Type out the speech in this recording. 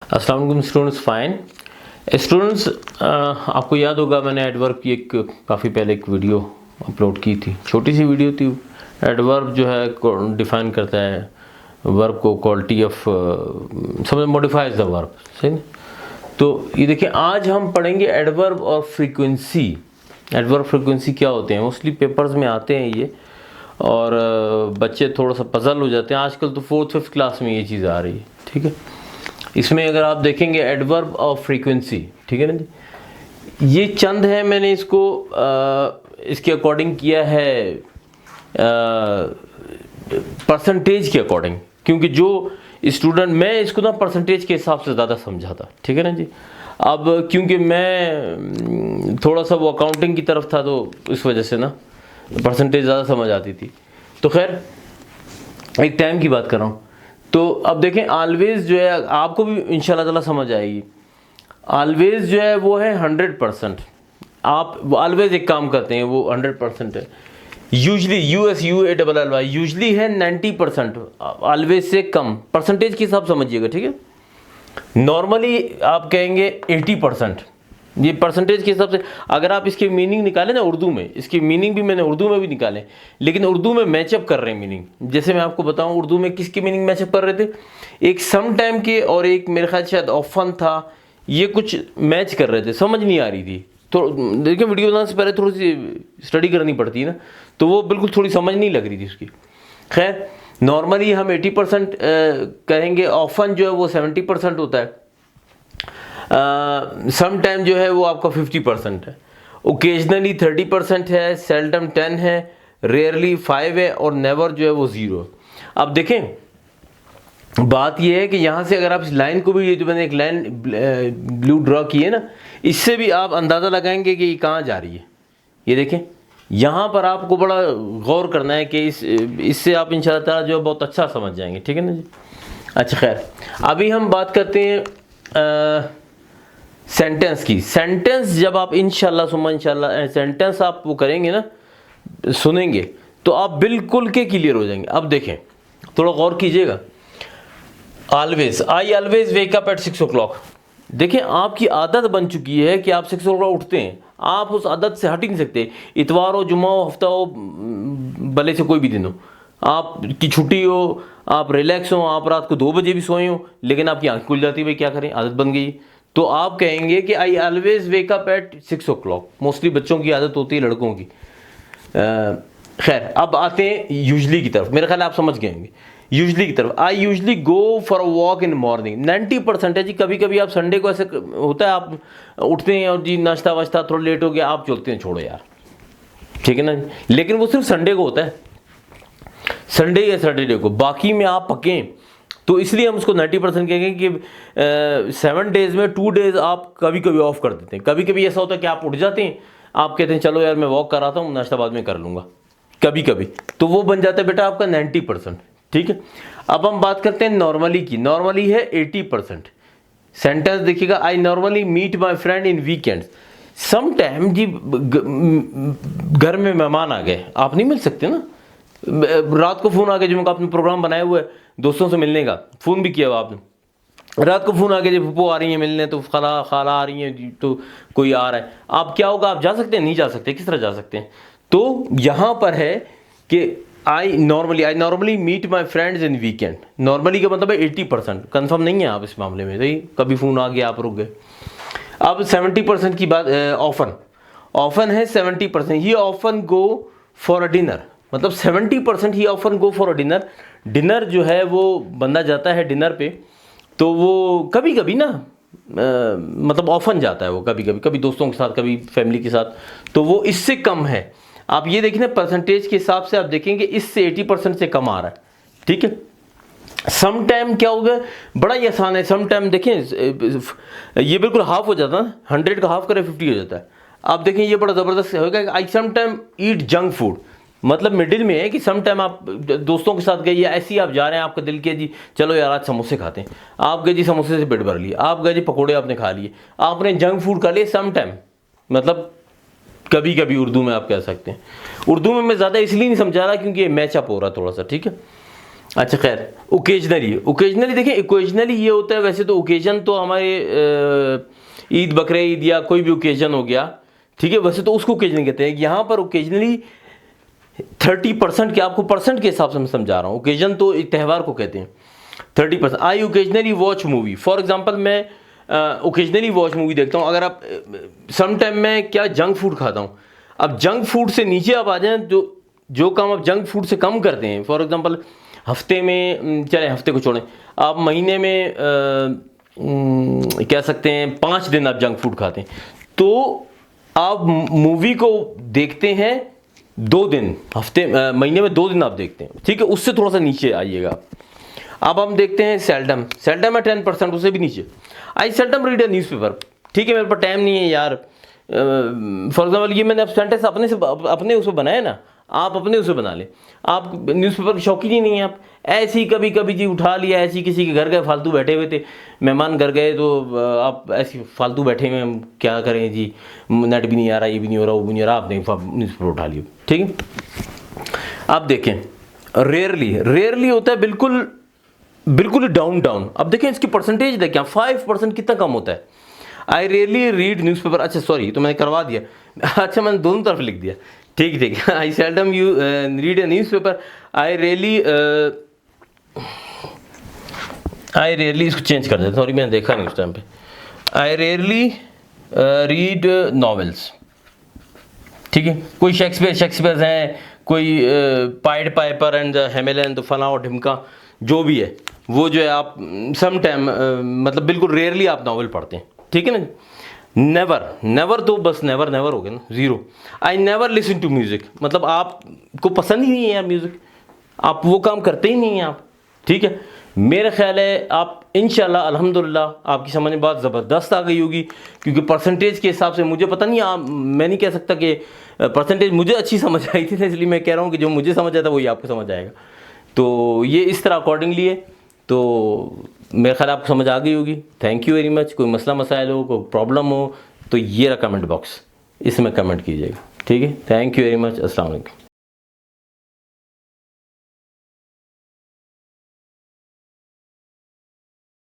अस्सलाम वालेकुम students. Fine students, आपको याद होगा मैंने एडवर्ब की एक काफ़ी पहले एक वीडियो अपलोड की थी। छोटी सी वीडियो थी। एडवर्ब जो है डिफाइन करता है वर्ब को, क्वालिटी ऑफ समझ मॉडिफाइज द वर्ब, सही ना। तो ये देखिए, आज हम पढ़ेंगे एडवर्ब और फ्रीक्वेंसी। एडवर्ब फ्रीक्वेंसी क्या होते हैं, मोस्टली पेपर्स में आते हैं ये, और बच्चे थोड़ा सा पजल हो जाते हैं। आजकल तो 4th-5th क्लास में ये चीज़ आ रही है, ठीक है। इसमें अगर आप देखेंगे एडवर्ब और फ्रीक्वेंसी, ठीक है ना जी, ये चंद है। मैंने इसको इसके अकॉर्डिंग किया है, परसेंटेज के अकॉर्डिंग, क्योंकि जो स्टूडेंट, मैं इसको ना परसेंटेज के हिसाब से ज़्यादा समझा था, ठीक है ना जी। अब क्योंकि मैं थोड़ा सा वो अकाउंटिंग की तरफ था, तो इस वजह से ना परसेंटेज ज़्यादा समझ आती थी। तो खैर, एक टाइम की बात कर रहा हूँ। तो अब देखें, ऑलवेज जो है आपको भी इंशाल्लाह ताला समझ आएगी। ऑलवेज जो है वो है 100%। आप ऑलवेज एक काम करते हैं, वो 100% है। यूजली USUALLY यूजली है 90%, ऑलवेज से कम। परसेंटेज के हिसाब समझिएगा, ठीक है। नॉर्मली आप कहेंगे 80%। ये परसेंटेज के हिसाब से अगर आप इसके मीनिंग निकालें ना उर्दू में, इसकी मीनिंग भी मैंने उर्दू में भी निकाले, लेकिन उर्दू में मैचअप कर रहे हैं मीनिंग। जैसे मैं आपको बताऊं, उर्दू में किसकी मीनिंग मैचअप कर रहे थे, एक सम टाइम के और एक मेरे ख्याल शायद ऑफन था, ये कुछ मैच कर रहे थे, समझ नहीं आ रही थी। तो देखिए, वीडियो बनाने से पहले थोड़ी सी स्टडी करनी पड़ती है ना, तो वो बिल्कुल थोड़ी समझ नहीं लग रही थी उसकी। खैर, नॉर्मली हम 80% कहेंगे। ऑफन जो है वो 70% होता है। सम टाइम जो है वो आपका 50% है। ओकेजनली 30% है। सेल्डम 10 है। रेयरली 5 है। और नेवर जो है वो 0। अब देखें, बात ये है कि यहाँ से अगर आप इस लाइन को भी, ये जो मैंने एक लाइन ब्लू ड्रॉ की है ना, इससे भी आप अंदाज़ा लगाएंगे कि ये कहाँ जा रही है। ये देखें, यहाँ पर आपको बड़ा गौर करना है कि इससे आप इंशाअल्लाह ताला जो है बहुत अच्छा समझ जाएंगे, ठीक है ना जी। अच्छा, खैर, अभी हम बात करते हैं सेंटेंस की। सेंटेंस जब आप इंशाल्लाह सेंटेंस आप वो करेंगे ना, सुनेंगे, तो आप बिल्कुल के क्लियर हो जाएंगे। अब देखें, थोड़ा गौर कीजिएगा। Always, I always wake up at 6 o'clock। देखें, आपकी आदत बन चुकी है कि आप 6 o'clock उठते हैं। आप उस आदत से हट ही नहीं सकते। इतवार हो, जुम्मा हो, हफ्ता हो, भले से कोई भी दिन हो, आपकी छुट्टी हो, आप रिलैक्स हो, आप रात को 2 बजे भी सोए हो, लेकिन आपकी आंख खुल जाती है, भाई क्या करें, आदत बन गई। तो आप कहेंगे कि I always wake up at 6 o'clock। Mostly बच्चों की आदत होती है, लड़कों की। खैर, अब आते हैं यूजली की तरफ। मेरे ख्याल आप समझ गए होंगे यूजली की तरफ। I usually go for a walk in morning. 90% है जी। कभी कभी आप संडे को ऐसे होता है, आप उठते हैं और जी नाश्ता वाश्ता थोड़ा लेट हो गया, आप चलते हैं, छोड़ो यार, ठीक है ना। लेकिन वो सिर्फ संडे को होता है, संडे या सैटरडे को। बाकी में आप पकें, तो इसलिए हम उसको 90% कहेंगे कि 7 days में 2 days आप कभी कभी ऑफ कर देते हैं। कभी कभी ऐसा होता है कि आप उठ जाते हैं, आप कहते हैं चलो यार मैं वॉक कर रहा था, नाश्ता बाद में कर लूँगा, कभी कभी, तो वो बन जाता है बेटा आपका 90%, ठीक है। अब हम बात करते हैं नॉर्मली की। नॉर्मली है 80%। सेंटेंस देखिएगा, I normally meet my friend in weekends. Some time जी घर में मेहमान आ गए, आप नहीं मिल सकते ना। रात को फ़ोन आ गया, जो आपने प्रोग्राम बनाया हुआ है दोस्तों से मिलने का, फ़ोन भी किया हुआ आपने, रात को फ़ोन आ गया, जब फूफो आ रही हैं मिलने, तो खाला आ रही हैं, तो कोई आ रहा है, आप क्या होगा, आप जा सकते हैं, नहीं जा सकते, किस तरह जा सकते हैं। तो यहाँ पर है कि I normally meet my friends in weekend. Normally का मतलब है 80%। कन्फर्म नहीं है आप इस मामले में, सही, कभी फ़ोन आ गया, आप रुक गए। अब 70% की बात, ऑफन है 70%। ही often go for a dinner, मतलब 70% ही often go for a dinner. Dinner जो है वो बंदा जाता है डिनर पे, तो वो कभी कभी ना मतलब ऑफन जाता है वो, कभी कभी, कभी दोस्तों के साथ, कभी फैमिली के साथ, तो वो इससे कम है। आप ये देखना, परसेंटेज के हिसाब से आप देखेंगे इससे 80% से कम आ रहा है, ठीक है। सम टाइम क्या होगा, बड़ा ही आसान है। सम टाइम देखें, ये बिल्कुल हाफ हो जाता है, 100 का हाफ करे 50 हो जाता है। आप देखें, ये बड़ा ज़बरदस्त होगा। I some time eat junk food, मतलब मिडिल में है कि सम टाइम आप दोस्तों के साथ गए, या ऐसे ही आप जा रहे हैं, आपका दिल किया जी चलो यार आज समोसे खाते हैं, आप गए जी समोसे से पेट भर लिया, आप गए जी पकोड़े आपने खा लिए, आपने जंक फूड खा लिए। सम टाइम मतलब कभी कभी उर्दू में आप कह सकते हैं। उर्दू में मैं ज़्यादा इसलिए नहीं समझा रहा क्योंकि ये मैचअप हो रहा थोड़ा सा, ठीक है। अच्छा खैर, ओकेजनली देखें, ओकेजनली ये होता है, वैसे तो ओकेजन तो हमारे ईद बकरे ईद या कोई भी ओकेजन हो गया, ठीक है, वैसे तो उसको ओकेजन कहते हैं। यहाँ पर ओकेजनली 30% के, आपको परसेंट के हिसाब से मैं समझा रहा हूँ, ओकेजन तो एक त्यौहार को कहते हैं। 30%, I occasionally watch movie, for example मैं ओकेजनली वॉच मूवी देखता हूँ। अगर आप सम टाइम मैं क्या जंक फूड खाता हूँ, अब जंक फूड से नीचे आप आ जाएं, जो काम आप जंक फूड से कम करते हैं, फॉर एग्जांपल हफ्ते में, चले हफ्ते को छोड़ें, आप महीने में कह सकते हैं 5 दिन आप जंक फूड खाते हैं, तो आप मूवी को देखते हैं 2 दिन, महीने में 2 दिन आप देखते हैं, ठीक है, उससे थोड़ा सा नीचे आइएगा। अब हम देखते हैं सेल्डम है 10%, उससे भी नीचे। आई सेल्डम रीड ए न्यूज़पेपर, ठीक है, मेरे पास टाइम नहीं है यार। फॉर एग्जाम्पल ये मैंने सेंटेंस अपने उसमें बनाया ना, आप अपने उसे बना लें। आप न्यूज़पेपर के शौकीन ही नहीं है, आप ऐसी कभी कभी जी उठा लिया, ऐसी किसी के घर गए, फालतू बैठे हुए थे, मेहमान घर गए, तो आप ऐसी फालतू बैठे हुए, हम क्या करें जी, नेट भी नहीं आ रहा, ये भी नहीं हो रहा, वो भी नहीं हो रहा, आपने न्यूज़पेपर उठा लिया, ठीक है। आप देखें, रेयरली होता है, बिल्कुल डाउन। अब देखें इसकी परसेंटेज देखें, 5% कितना कम होता है। आई रियरली रीड न्यूज़पेपर, अच्छा सॉरी, तो मैंने करवा दिया, अच्छा मैंने दोनों तरफ लिख दिया, ठीक है। I seldom you read a newspaper, I rarely इसको चेंज कर देता, सॉरी मैंने देखा नहीं उस टाइम पे। आई रियरली रीड नॉवेल्स, ठीक है, कोई शेक्सपियर हैं, कोई पाइड पाइपर एंड हेमेलन, तो फला और ढिमका जो भी है, वो जो है आप सम टाइम मतलब बिल्कुल रेयरली आप नावल पढ़ते हैं, ठीक है ना। नेवर तो बस नेवर हो गया ना, 0। I never listen to music, मतलब आपको पसंद ही नहीं है यार म्यूज़िक, आप वो काम करते ही नहीं हैं आप, ठीक है। मेरा ख्याल है आप इंशाल्लाह अल्हम्दुलिल्लाह आपकी समझ में बात ज़बरदस्त आ गई होगी, क्योंकि परसेंटेज के हिसाब से मुझे पता नहीं, मैं नहीं कह सकता कि परसेंटेज मुझे अच्छी समझ आई थी, इसलिए मैं कह रहा हूँ कि जो मुझे समझ आता वही आपको समझ आएगा। तो ये इस तरह अकॉर्डिंगली है, तो मेरे ख्याल आपको समझ आ गई होगी। Thank you very much. कोई मसला मसाइल हो, कोई प्रॉब्लम हो, तो ये रहा कमेंट बॉक्स, इसमें कमेंट कीजिएगा, ठीक है। थैंक यू वेरी मच, अस्सलाम वालेकुम।